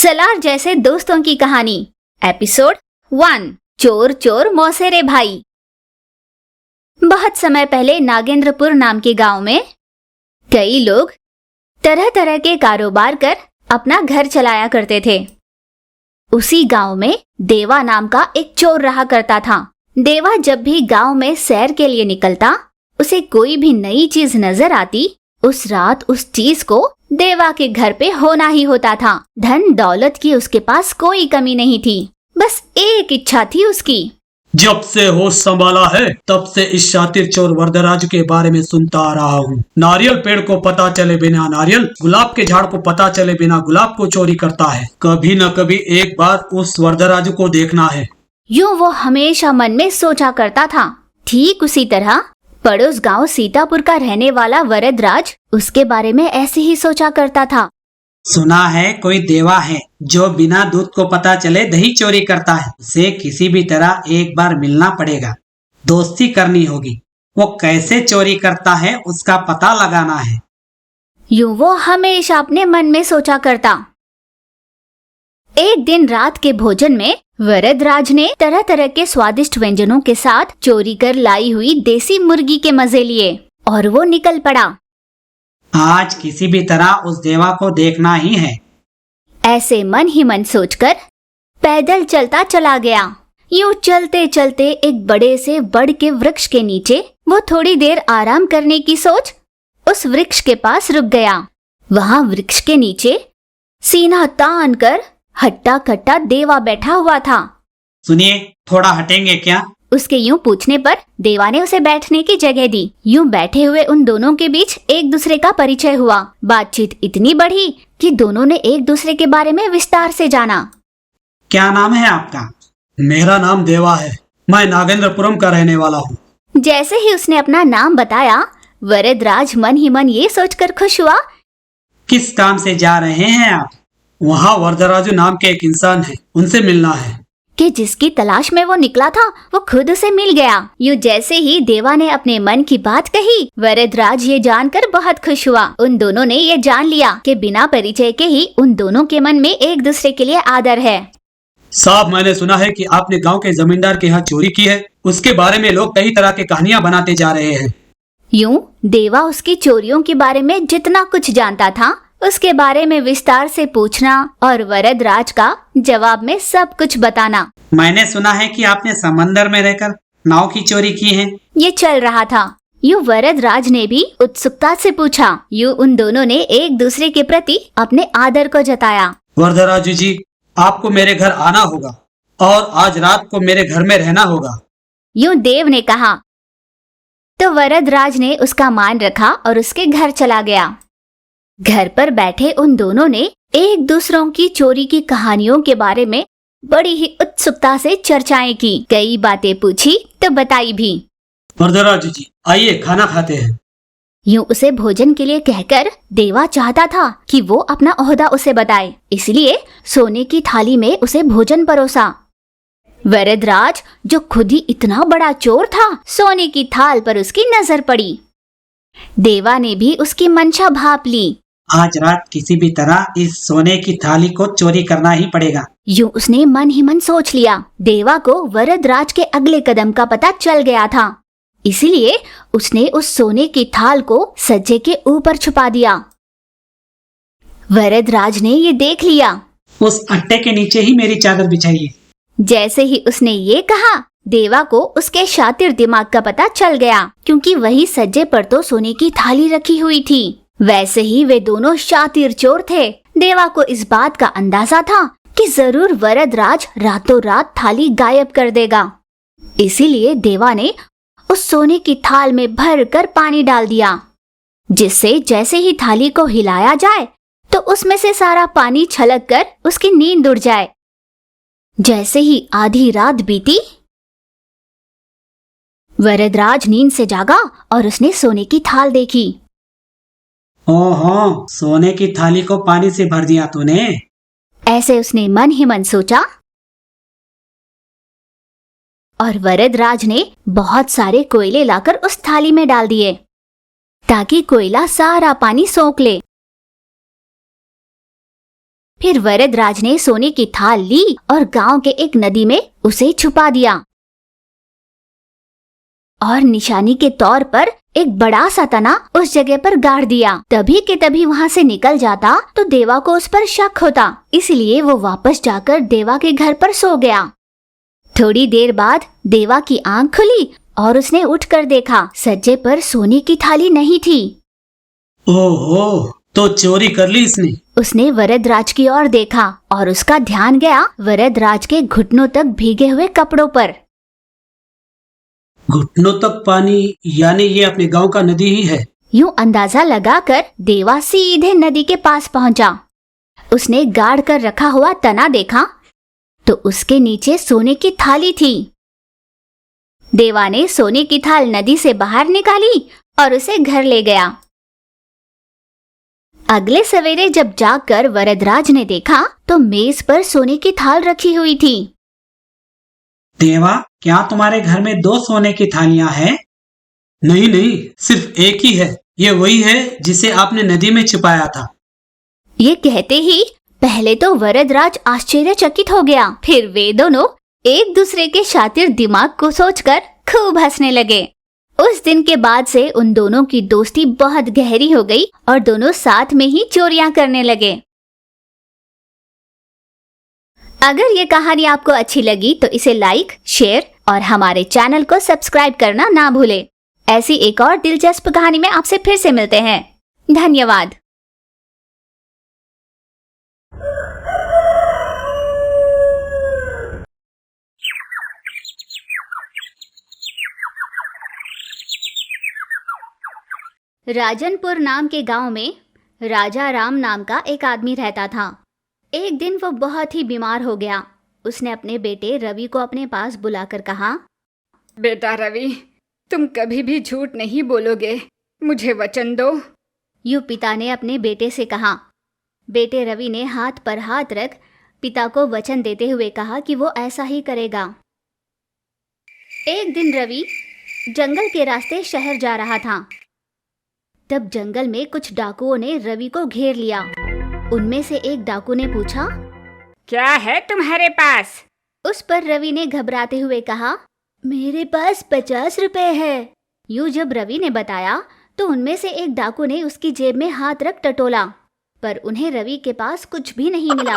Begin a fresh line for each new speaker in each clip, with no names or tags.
सलार जैसे दोस्तों की कहानी एपिसोड 1 चोर चोर मौसेरे भाई। बहुत समय पहले नागेंद्रपुर नाम के गांव में कई लोग तरह तरह के कारोबार कर अपना घर चलाया करते थे। उसी गांव में देवा नाम का एक चोर रहा करता था। देवा जब भी गांव में सैर के लिए निकलता, उसे कोई भी नई चीज नजर आती, उस रात उस चीज को देवा के घर पे होना ही होता था। धन दौलत की उसके पास कोई कमी नहीं थी, बस एक इच्छा थी उसकी।
जब से होश संभाला है तब से इस शातिर चोर वरदराज के बारे में सुनता आ रहा हूँ। नारियल पेड़ को पता चले बिना नारियल, गुलाब के झाड़ को पता चले बिना गुलाब को चोरी करता है। कभी न कभी एक बार उस वरदराज को देखना है।
यूं वो हमेशा मन में सोचा करता था। ठीक उसी तरह पड़ोस गांव सीतापुर का रहने वाला वरदराज उसके बारे में ऐसे ही सोचा करता था।
सुना है कोई देवा है जो बिना दूध को पता चले दही चोरी करता है। उसे किसी भी तरह एक बार मिलना पड़ेगा, दोस्ती करनी होगी। वो कैसे चोरी करता है उसका पता लगाना है।
यूं वो हमेशा अपने मन में सोचा करता। एक दिन रात के भोजन में वरदराज ने तरह तरह के स्वादिष्ट व्यंजनों के साथ चोरी कर लाई हुई देसी मुर्गी के मजे लिए और वो निकल पड़ा।
आज किसी भी तरह उस देवा को देखना ही है।
ऐसे मन ही मन सोचकर पैदल चलता चला गया। यूं चलते चलते एक बड़े से बड़ के वृक्ष के नीचे वो थोड़ी देर आराम करने की सोच उस वृक्ष के पास रुक गया। वहां वृक्ष के नीचे सीना तान कर हट्टा कट्टा देवा बैठा हुआ था।
सुनिए, थोड़ा हटेंगे क्या?
उसके यूं पूछने पर देवा ने उसे बैठने की जगह दी। यूं बैठे हुए उन दोनों के बीच एक दूसरे का परिचय हुआ। बातचीत इतनी बढ़ी कि दोनों ने एक दूसरे के बारे में विस्तार से जाना।
क्या नाम है आपका?
मेरा नाम देवा है, मैं नागेंद्रपुरम का रहने वाला हूँ।
जैसे ही उसने अपना नाम बताया, वरदराज मन ही मन ये सोचकर खुश हुआ।
किस काम से जा रहे हैं आप?
वहाँ वरदराजू नाम के एक इंसान है, उनसे मिलना है।
कि जिसकी तलाश में वो निकला था वो खुद उसे मिल गया। यूं जैसे ही देवा ने अपने मन की बात कही, वरदराज ये जानकर बहुत खुश हुआ। उन दोनों ने ये जान लिया कि बिना परिचय के ही उन दोनों के मन में एक दूसरे के लिए आदर है।
साहब, मैंने सुना है कि आपने गांव के जमींदार के यहाँ चोरी की है। उसके बारे में लोग कई तरह की कहानियां बनाते जा रहे हैं।
यूं देवा उसकी चोरियों के बारे में जितना कुछ जानता था उसके बारे में विस्तार से पूछना और वरदराज का जवाब में सब कुछ बताना।
मैंने सुना है कि आपने समंदर में रहकर नाव की चोरी की है।
ये चल रहा था। यूं वरदराज ने भी उत्सुकता से पूछा। यूं उन दोनों ने एक दूसरे के प्रति अपने आदर को जताया।
वरदराजू जी, आपको मेरे घर आना होगा और आज रात को मेरे घर में रहना होगा।
यूं देव ने कहा। तो वरदराज ने उसका मान रखा और उसके घर चला गया। घर पर बैठे उन दोनों ने एक दूसरों की चोरी की कहानियों के बारे में बड़ी ही उत्सुकता से चर्चाएं की। कई बातें पूछी तो बताई भी।
वरदराजू जी, आइए खाना खाते हैं।
यूं उसे भोजन के लिए कहकर देवा चाहता था कि वो अपना ओहदा उसे बताए, इसलिए सोने की थाली में उसे भोजन परोसा। वरदराज, जो खुद ही इतना बड़ा चोर था, सोने की थाल पर उसकी नजर पड़ी। देवा ने भी उसकी मंशा भाप ली।
आज रात किसी भी तरह इस सोने की थाली को चोरी करना ही पड़ेगा।
यूं उसने मन ही मन सोच लिया। देवा को वरदराज के अगले कदम का पता चल गया था, इसलिए उसने उस सोने की थाल को सज्जे के ऊपर छुपा दिया। वरदराज ने ये देख लिया।
उस अट्टे के नीचे ही मेरी चादर बिछाइए।
जैसे ही उसने ये कहा, देवा को उसके शातिर दिमाग का पता चल गया, क्योंकि वही सज्जे पर तो सोने की थाली रखी हुई थी। वैसे ही वे दोनों शातिर चोर थे। देवा को इस बात का अंदाजा था कि जरूर वरदराज रातों रात थाली गायब कर देगा, इसीलिए देवा ने उस सोने की थाल में भर कर पानी डाल दिया, जिससे जैसे ही थाली को हिलाया जाए तो उसमें से सारा पानी छलक कर उसकी नींद उड़ जाए। जैसे ही आधी रात बीती, वरदराज नींद से जागा और उसने सोने की थाल देखी।
ओहो, सोने की थाली को पानी से भर दिया तूने।
ऐसे उसने मन ही मन सोचा और वरदराज ने बहुत सारे कोयले लाकर उस थाली में डाल दिए ताकि कोयला सारा पानी सोख ले। फिर वरदराज ने सोने की थाल ली और गांव के एक नदी में उसे छुपा दिया और निशानी के तौर पर एक बड़ा सा तना उस जगह पर गाड़ दिया। तभी के तभी वहाँ से निकल जाता तो देवा को उस पर शक होता, इसलिए वो वापस जाकर देवा के घर पर सो गया। थोड़ी देर बाद देवा की आंख खुली और उसने उठकर देखा, सज्जे पर सोने की थाली नहीं थी।
ओहो, तो चोरी कर ली इसने।
उसने वरदराज की ओर देखा और उसका ध्यान गया वरदराज के घुटनों तक भीगे हुए कपड़ों पर।
घुटनों तक पानी, यानी ये अपने गांव का नदी ही है।
यूं अंदाजा लगाकर देवा सीधे नदी के पास पहुंचा। उसने गाड़ कर रखा हुआ तना देखा तो उसके नीचे सोने की थाली थी। देवा ने सोने की थाल नदी से बाहर निकाली और उसे घर ले गया। अगले सवेरे जब जागकर वरदराज ने देखा तो मेज पर सोने की थाल रखी हुई थी।
देवा, क्या तुम्हारे घर में 2 सोने की थालियां हैं?
नहीं नहीं, सिर्फ एक ही है। ये वही है जिसे आपने नदी में छिपाया था।
ये कहते ही पहले तो वरदराज आश्चर्यचकित हो गया, फिर वे दोनों एक दूसरे के शातिर दिमाग को सोचकर खूब हंसने लगे। उस दिन के बाद से उन दोनों की दोस्ती बहुत गहरी हो गई और दोनों साथ में ही चोरियां करने लगे। अगर ये कहानी आपको अच्छी लगी तो इसे लाइक, शेयर और हमारे चैनल को सब्सक्राइब करना ना भूलें। ऐसी एक और दिलचस्प कहानी में आपसे फिर से मिलते हैं। धन्यवाद। राजनपुर नाम के गांव में राजा राम नाम का एक आदमी रहता था। एक दिन वो बहुत ही बीमार हो गया। उसने अपने बेटे रवि को अपने पास बुलाकर कहा,
बेटा रवि, तुम कभी भी झूठ नहीं बोलोगे, मुझे वचन दो।
यूं पिता ने अपने बेटे से कहा। बेटे रवि ने हाथ पर हाथ रख पिता को वचन देते हुए कहा कि वो ऐसा ही करेगा। एक दिन रवि जंगल के रास्ते शहर जा रहा था। तब जंगल में कुछ डाकुओं ने रवि को घेर लिया। उनमें से एक डाकू ने पूछा,
क्या है तुम्हारे पास?
उस पर रवि ने घबराते हुए कहा, मेरे पास 50 रुपए है। यूं जब रवि ने बताया तो उनमें से एक डाकू ने उसकी जेब में हाथ रख टटोला, पर उन्हें रवि के पास कुछ भी नहीं मिला।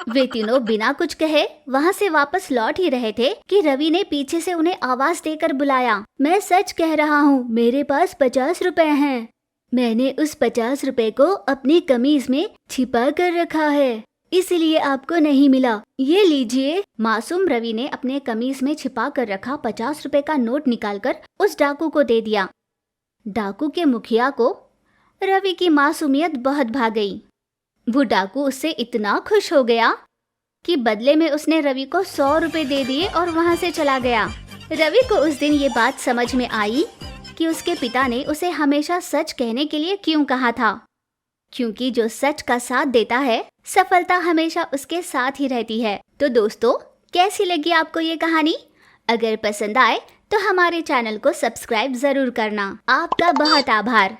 वे तीनों बिना कुछ कहे वहां से वापस लौट ही रहे थे कि रवि ने पीछे से उन्हें आवाज देकर बुलाया, मैं सच कह रहा हूँ, मेरे पास 50 रुपए हैं। मैंने उस 50 रुपए को अपनी कमीज में छिपा कर रखा है, इसलिए आपको नहीं मिला। ये लीजिए। मासूम रवि ने अपने कमीज में छिपा कर रखा 50 रुपए का नोट निकालकर उस डाकू को दे दिया। डाकू के मुखिया को रवि की मासूमियत बहुत भा गई। वो डाकू उससे इतना खुश हो गया कि बदले में उसने रवि को 100 रुपए दे दिए और वहां से चला गया। रवि को उस दिन ये बात समझ में आई कि उसके पिता ने उसे हमेशा सच कहने के लिए क्यों कहा था, क्योंकि जो सच का साथ देता है सफलता हमेशा उसके साथ ही रहती है। तो दोस्तों, कैसी लगी आपको ये कहानी? अगर पसंद आए तो हमारे चैनल को सब्सक्राइब जरूर करना। आपका बहुत आभार।